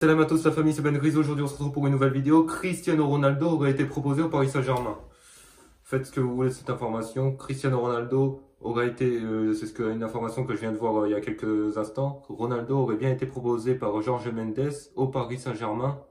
Salam à tous la famille, c'est Ben Gris. Aujourd'hui on se retrouve pour une nouvelle vidéo. Cristiano Ronaldo aurait été proposé au Paris Saint-Germain. Faites ce que vous voulez de cette information. Cristiano Ronaldo aurait été, une information que je viens de voir il y a quelques instants. Ronaldo aurait bien été proposé par Jorge Mendes au Paris Saint-Germain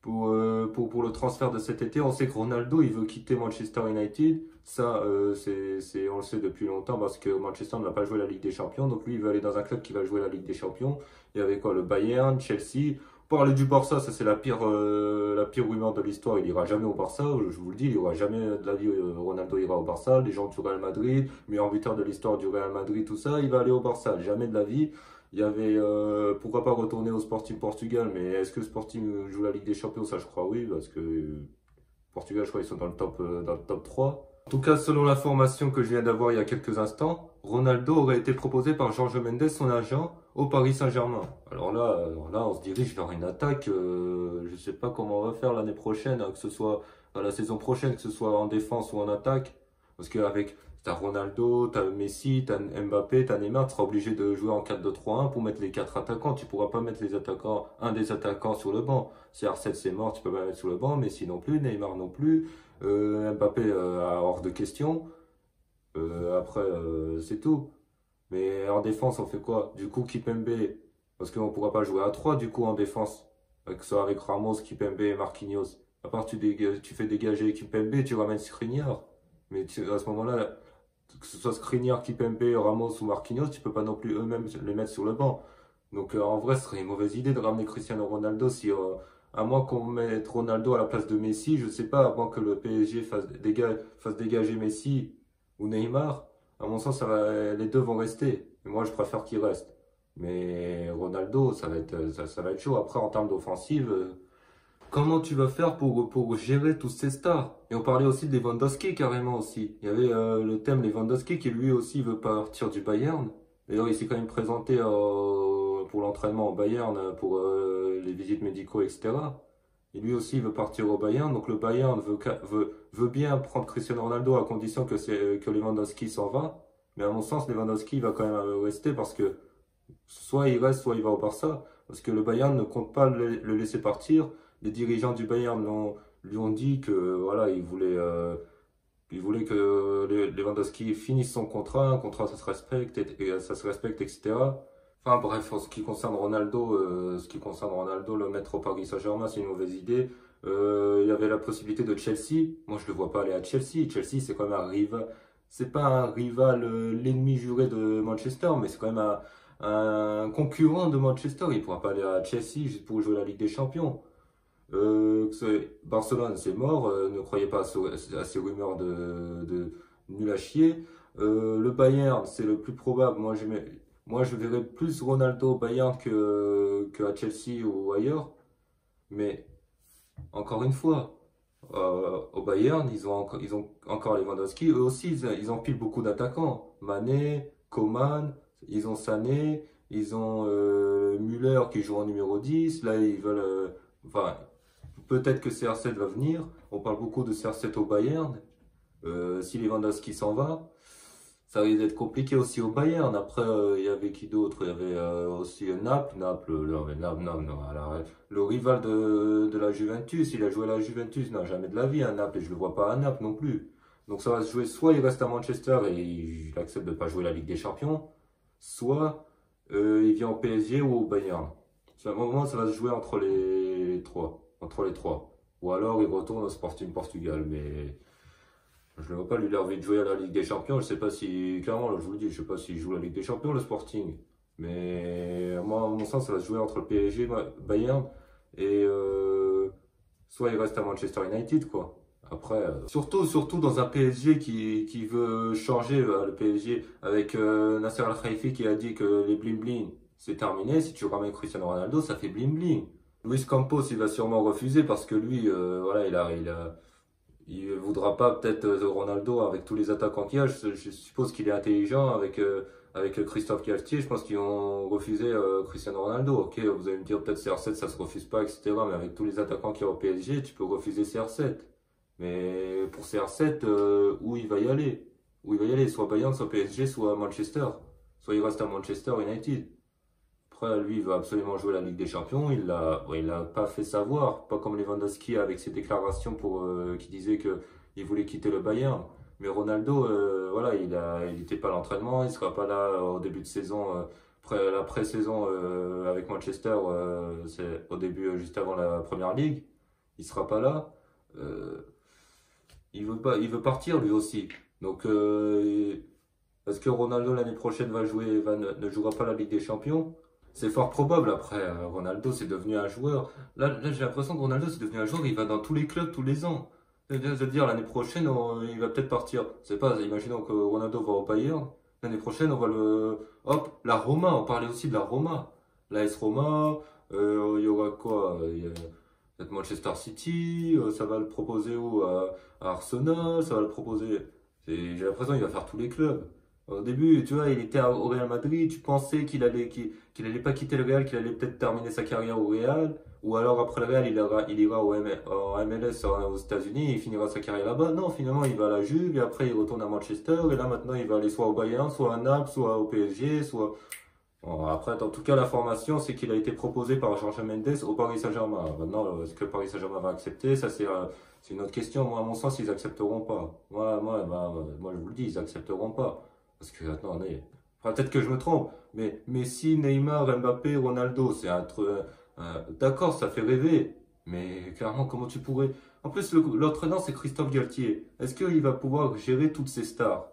pour le transfert de cet été. On sait que Ronaldo il veut quitter Manchester United. Ça, on le sait depuis longtemps parce que Manchester n'a pas joué la Ligue des Champions. Donc lui il veut aller dans un club qui va jouer la Ligue des Champions. Il y avait quoi? Le Bayern, Chelsea. Parler du Barça, ça c'est la pire rumeur de l'histoire. Il ira jamais au Barça, je vous le dis, il ira jamais de la vie. Ronaldo ira au Barça. Les gens du Real Madrid, meilleur buteur de l'histoire du Real Madrid, tout ça, il va aller au Barça. Jamais de la vie. Il y avait pourquoi pas retourner au Sporting Portugal, mais est-ce que Sporting joue la Ligue des Champions? Ça je crois oui, parce que Portugal, je crois ils sont dans le top 3. En tout cas, selon l'information que je viens d'avoir il y a quelques instants, Ronaldo aurait été proposé par Jorge Mendes, son agent, au Paris Saint-Germain. Alors là, on se dirige vers une attaque. Je ne sais pas comment on va faire l'année prochaine, hein, que ce soit à la saison prochaine, que ce soit en défense ou en attaque. Parce qu'avec t'as Ronaldo, t'as Messi, t'as Mbappé, t'as Neymar, tu seras obligé de jouer en 4-2-3-1 pour mettre les 4 attaquants. Tu pourras pas mettre un des attaquants sur le banc. Si R7 c'est mort, tu peux pas mettre sur le banc, Messi non plus, Neymar non plus, Mbappé hors de question. C'est tout. Mais en défense, on fait quoi? Du coup, Kipembe, parce qu'on pourra pas jouer à 3 du coup en défense. Que ce soit avec Ramos, Kipembe et Marquinhos. À part tu fais dégager Kipembe, tu ramènes Skriniar. Mais à ce moment-là, que ce soit Skriniar, Kipembe, Ramos ou Marquinhos, tu peux pas non plus eux-mêmes les mettre sur le banc. Donc en vrai, ce serait une mauvaise idée de ramener Cristiano Ronaldo si à moins qu'on mette Ronaldo à la place de Messi, je sais pas, avant que le PSG fasse dégager Messi ou Neymar, à mon sens, les deux vont rester. Et moi, je préfère qu'ils restent. Mais Ronaldo, ça va être chaud. Après, en termes d'offensive, comment tu vas faire pour gérer tous ces stars? Et on parlait aussi de Lewandowski carrément aussi. Il y avait le thème Lewandowski qui lui aussi veut partir du Bayern. D'ailleurs, il s'est quand même présenté pour l'entraînement au Bayern, pour les visites médicaux, etc. Et lui aussi veut partir au Bayern. Donc le Bayern veut bien prendre Cristiano Ronaldo à condition que Lewandowski s'en va. Mais à mon sens, Lewandowski va quand même rester parce que soit il reste, soit il va au Barça. Parce que le Bayern ne compte pas le laisser partir. Les dirigeants du Bayern lui ont dit que voilà, ils voulaient que Lewandowski finisse son contrat. Un contrat, ça se respecte, et ça se respecte, etc. Enfin bref, en ce qui concerne Ronaldo, le mettre au Paris Saint-Germain, c'est une mauvaise idée. Il y avait la possibilité de Chelsea. Moi, je le vois pas aller à Chelsea. Chelsea, c'est quand même un rival. C'est pas un rival, l'ennemi juré de Manchester, mais c'est quand même un concurrent de Manchester. Il pourra pas aller à Chelsea juste pour jouer la Ligue des Champions. Barcelone, c'est mort. Ne croyez pas à ces rumeurs de nul à chier. Le Bayern, c'est le plus probable. Moi, je verrais plus Ronaldo au Bayern que à Chelsea ou ailleurs. Mais encore une fois, au Bayern, ils ont encore Lewandowski. Eux aussi, ils empilent beaucoup d'attaquants. Mané, Coman, ils ont Sané, ils ont Müller qui joue en numéro 10. Là, ils veulent. Enfin, peut-être que CR7 va venir. On parle beaucoup de CR7 au Bayern. Si Lewandowski s'en va, ça risque d'être compliqué aussi au Bayern. Après, il y avait qui d'autre? Il y avait aussi Naples. Non, alors, le rival de la Juventus. Il a joué à la Juventus. Non, jamais de la vie à Naples. Et je le vois pas à Naples non plus. Donc ça va se jouer, soit il reste à Manchester et il accepte de ne pas jouer la Ligue des Champions, soit il vient au PSG ou au Bayern. À un moment, ça va se jouer entre les trois. Entre les trois. Ou alors il retourne au Sporting Portugal. Mais je ne vois pas lui leur envie de jouer à la Ligue des Champions. Je sais pas si, clairement, je vous le dis, je sais pas s'il joue la Ligue des Champions, le Sporting. Mais moi, à mon sens, ça va se jouer entre le PSG, Bayern, et soit il reste à Manchester United, quoi. Après, surtout dans un PSG qui veut changer, le PSG, avec Nasser Al-Khelaifi qui a dit que les bling-bling, c'est terminé. Si tu ramènes Cristiano Ronaldo, ça fait bling-bling. Luis Campos, il va sûrement refuser parce que lui, voilà, il voudra pas peut-être Ronaldo avec tous les attaquants qu'il y a. Je suppose qu'il est intelligent avec Christophe Galtier. Je pense qu'ils ont refusé Cristiano Ronaldo. Ok, vous allez me dire peut-être CR7 ça se refuse pas, etc. Mais avec tous les attaquants qu'il y a au PSG, tu peux refuser CR7. Mais pour CR7, où il va y aller? Où il va y aller? Soit Bayern, soit PSG, soit Manchester. Soit il reste à Manchester United. Après, lui, il veut absolument jouer la Ligue des Champions. Il l'a pas fait savoir, pas comme Lewandowski avec ses déclarations qui disaient que il voulait quitter le Bayern. Mais Ronaldo, voilà, il était pas à l'entraînement, il sera pas là au début de saison, la pré-saison avec Manchester, c'est au début, juste avant la Première Ligue. Il sera pas là. Euh, il veut partir lui aussi. Donc, est-ce que Ronaldo l'année prochaine ne jouera pas la Ligue des Champions? C'est fort probable. Après, Ronaldo, c'est devenu un joueur. Là j'ai l'impression que Ronaldo, c'est devenu un joueur. Il va dans tous les clubs tous les ans. C'est-à-dire, l'année prochaine, il va peut-être partir. C'est pas, imaginons que Ronaldo va au Bayern. L'année prochaine, on va le. Hop, la Roma. On parlait aussi de la Roma. L'AS Roma. Il y aura quoi? Il y a peut-être Manchester City. Ça va le proposer où? À Arsenal. Ça va le proposer. J'ai l'impression qu'il va faire tous les clubs. Au début, tu vois, il était au Real Madrid, tu pensais qu'il allait pas quitter le Real, qu'il allait peut-être terminer sa carrière au Real, ou alors après le Real, il ira au MLS aux États-Unis et il finira sa carrière là-bas. Non, finalement, il va à la Juve et après il retourne à Manchester et là maintenant il va aller soit au Bayern, soit à Naples, soit au PSG, soit. Bon, après, en tout cas, la formation, c'est qu'il a été proposé par Jorge Mendes au Paris Saint-Germain. Maintenant, est-ce que Paris Saint-Germain va accepter? Ça, c'est une autre question. Moi, à mon sens, ils accepteront pas. Moi, je vous le dis, ils accepteront pas. Parce que, attendez, enfin, peut-être que je me trompe, mais Messi, Neymar, Mbappé, Ronaldo, c'est un truc. D'accord, ça fait rêver, mais clairement, comment tu pourrais. En plus, l'entraîneur, c'est Christophe Galtier. Est-ce qu'il va pouvoir gérer toutes ces stars?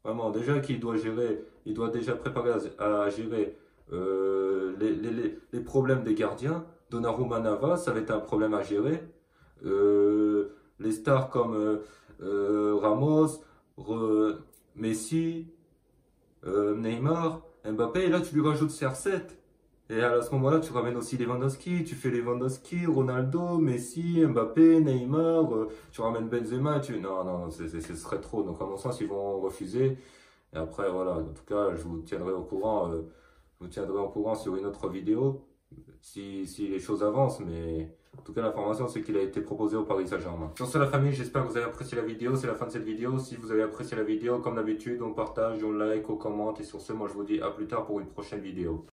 Vraiment, déjà qu'il doit gérer, il doit déjà préparer à gérer les problèmes des gardiens. Donnarumma Navas, ça va être un problème à gérer. Les stars comme Ramos, Messi. Neymar, Mbappé, et là tu lui rajoutes CR7. Et à ce moment-là, tu ramènes aussi Lewandowski, tu fais Lewandowski, Ronaldo, Messi, Mbappé, Neymar, tu ramènes Benzema, non, non, ce serait trop. Donc à mon sens, ils vont refuser. Et après, voilà, en tout cas, je vous tiendrai au courant, sur une autre vidéo, si les choses avancent, mais en tout cas, l'information, c'est qu'il a été proposé au Paris Saint-Germain. Sur ce, la famille, j'espère que vous avez apprécié la vidéo. C'est la fin de cette vidéo. Si vous avez apprécié la vidéo, comme d'habitude, on partage, on like, on commente. Et sur ce, moi, je vous dis à plus tard pour une prochaine vidéo.